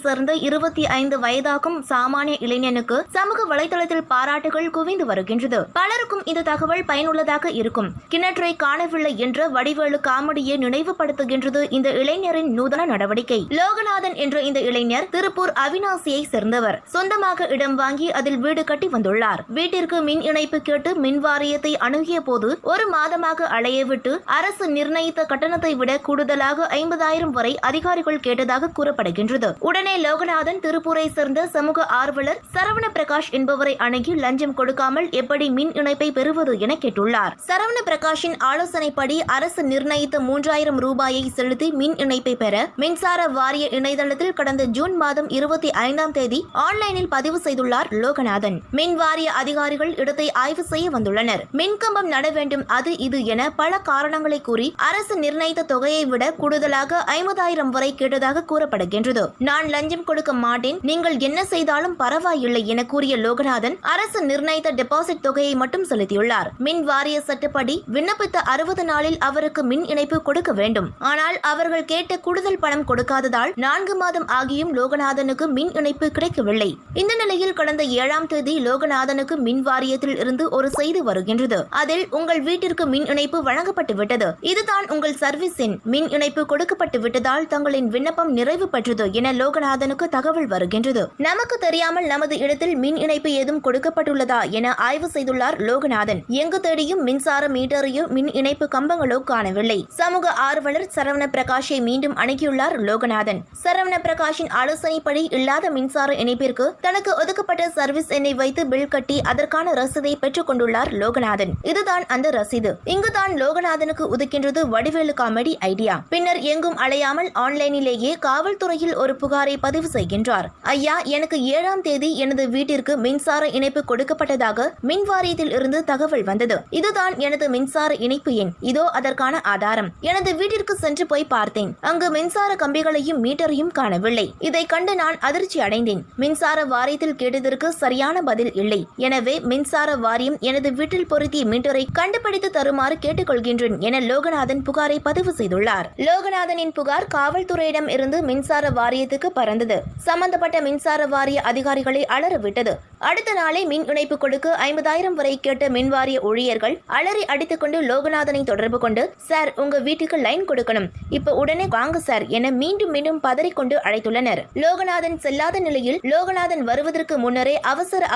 சேர்ந்த 25 வயதாகும் சாமானிய இளைஞனுக்கு சமூக வலைதளத்தில் பாராட்டுகள் குவிந்து வருகின்றது. பலருக்கும் இந்த தகவல் பயனுள்ளதாக இருக்கும். கிணற்றை காணவில்லை என்ற வடிவேலு காமெடியை நினைவுபடுத்துகின்றது இந்த இளைஞரின் நூதன நடவடிக்கை. லோகநாதன் என்ற இந்த இளைஞர் திருப்பூர் அவிநாசியை சேர்ந்தவர். சொந்தமாக இடம் வாங்கி அதில் வீடு கட்டி வந்துள்ளார். வீட்டிற்கு மின் இணைப்பு கேட்டு மின் வாரியத்தை அணுகிய போது ஒரு மாதமாக அலைய விட்டு அரசு நிர்ணயித்த கட்டணத்தை விட கூடுதலாக 50,000 வரை அதிகாரிகள் கேட்டதாக கூறப்படுகின்றது. உடனே லோகநாதன் திருப்பூரை சேர்ந்த சமூக ஆர்வலர் சரவண பிரகாஷ் என்பவரை அணுகி லஞ்சம் கொடுக்காமல் எப்படி மின் இணைப்பை பெறுவது என கேட்டுள்ளார். சரவண பிரகாஷின் ஆலோசனைப்படி அரசு நிர்ணயித்த 3,000 ரூபாயை செலுத்தி மின் இணைப்பை பெற மின்சார வாரிய இணையதளத்தில் கடந்த ஜூன் மாதம் 25ஆம் தேதி ஆன்லைனில் பதிவு செய்துள்ளார் லோகநாதன். மின் வாரிய அதிகாரிகள் இடத்தை ஆய்வு செய்ய வந்துள்ளனர். மின்கம்பம் நட வேண்டும், அது இது என பல காரணங்களை கூறி அரசு நிர்ணயித்த தொகையை விட கூடுதலாக 50,000 வரை கேட்டதாக கூறப்படுகின்றது. நான் லஞ்சம் கொடுக்க மாட்டேன், நீங்கள் என்ன செய்தாலும் பரவாயில்லை என கூறிய லோகநாதன் அரசு நிர்ணயித்த டெபாசிட் தொகையை மட்டும் செலுத்தியுள்ளார். மின் வாரிய சட்டப்படி விண்ணப்பித்த 60 நாளில் அவருக்கு மின் இணைப்பு கொடுக்க வேண்டும். ஆனால் அவர்கள் கேட்ட கூடுதல் பணம் கொடுக்காததால் 4 மாதம் ஆகியும் லோகநாதனுக்கு மின் இணைப்பு கிடைக்கவில்லை. இந்த நிலையில் கடந்த 7ஆம் தேதி லோகநாதனுக்கு மின் வாரியத்தில் இருந்து ஒரு செய்தி வருகின்றது. அதில் உங்கள் வீட்டிற்கு மின் இணைப்பு வழங்கப்பட்டு விட்டது, இதுதான் உங்கள் சர்வீஸ் எண், மின் இணைப்பு கொடுக்கப்பட்டு விட்டதால் தங்களின் விண்ணப்பம் நிறைவு பெற்றது என லோகநாதனுக்கு தகவல் வருகின்றது. நமக்கு தெரியாமல் நமது இடத்தில் மின் இணைப்பு ஏதும் கொடுக்கப்பட்டுள்ளதா என ஆய்வு செய்துள்ளார் லோகநாதன். எங்கு தேடியும் மின்சார மீட்டரையோ மின் இணைப்பு கம்பங்களோ காணவில்லை. சமூக ஆர்வலர் சரவண பிரகாஷை மீண்டும் அணுகியுள்ளார் லோகநாதன். சரவண பிரகாஷின் ஆலோசனைப்படி இல்லாத மின்சார இணைப்பிற்கு தனக்கு ஒதுக்கப்பட்ட சர்வீஸ் எண்ணை வைத்து பில் கட்டி அதற்கான ரசீதை பெற்றுக் கொண்டுள்ளார் லோகநாதன். இதுதான் அந்த ரசீது. இங்குதான் லோகநாதனுக்கு உதிக்கின்றது வடிவேலு காமெடி ஐடியா. பின்னர் எங்கும் அலையாமல் ஆன்லைனிலேயே காவல்துறையில் ஒரு புகாரை பதிவு செய்கின்றார். ஐயா, எனக்கு 7ஆம் தேதி எனது வீட்டிற்கு மின்சார இணைப்பு கொடுக்கப்பட்டதாக மின் வாரியத்தில் இருந்து தகவல் வந்தது. இதுதான் எனது மின்சார இணைப்பு எண், இதோ அதற்கான ஆதாரம். எனது வீட்டிற்கு சென்று போய் பார்த்தேன். அங்கு மின்சார கம்பிகளையும் மீட்டரையும் காணவில்லை. இதை கண்டு நான் அதிர்ச்சி அடைந்தேன். மின்சார வாரியத்தில் கேட்டதற்கு சரியான பதில் இல்லை. எனவே மின்சார வாரியம் எனது வீட்டில் பொருத்திய மீட்டரை கண்டுபிடித்து தருமாறு கேட்டுக்கொள்கின்றேன் என லோகநாதன் புகாரை பதிவு செய்துள்ளார். லோகநாதனின் புகார் காவல்துறையிடம் இருந்து மின்சார வாரியத்துக்கு பறந்தது. சம்பந்தப்பட்ட மின்சார வாரிய அதிகாரிகளை அலறவிட்டது. அடுத்த நாளே மின் இணைப்பு கொடுக்க 50,000 வரை கேட்ட மின்வாரிய ஊழியர்கள் அலறி அடித்துக் கொண்டு லோகநாதனை தொடர்பு கொண்டு, சார், உங்க வீட்டுக்கு லைன் கொடுக்கணும், இப்ப உடனே வாங்க சார் என மீண்டும் மீண்டும் பதறிக்கொண்டு அழைத்துள்ளனர். லோகநாதன் செல்லாத நிலையில் லோகநாதன் வருவதற்கு முன்னரே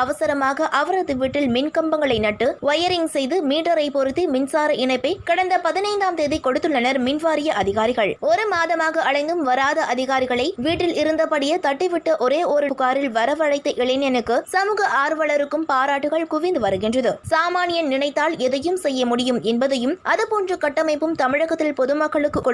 அவசரமாக அவரது வீட்டில் மின்கம்பங்களை நட்டு வயரிங் செய்து மீட்டரை பொருத்தி மின்சார இணைப்பை கடந்த 15ஆம் தேதி கொடுத்துள்ளனர் மின்வாரிய அதிகாரிகள். ஒரு மாதமாக அலைந்தும் வராத அதிகாரிகளை வீட்டில் இருந்தபடியே தட்டிவிட்ட ஒரே ஒரு புகாரில் வரவழைத்த இளைஞனுக்கு சமூக ஆர்வலருக்கும் பாராட்டுகள் குவிந்து வருகின்றது. சாமானியன் நினைத்தால் எதையும் செய்ய முடியும் என்பதையும் அதுபோன்ற கட்டமைப்பும் தமிழகத்தில் பொதுமக்களுக்கு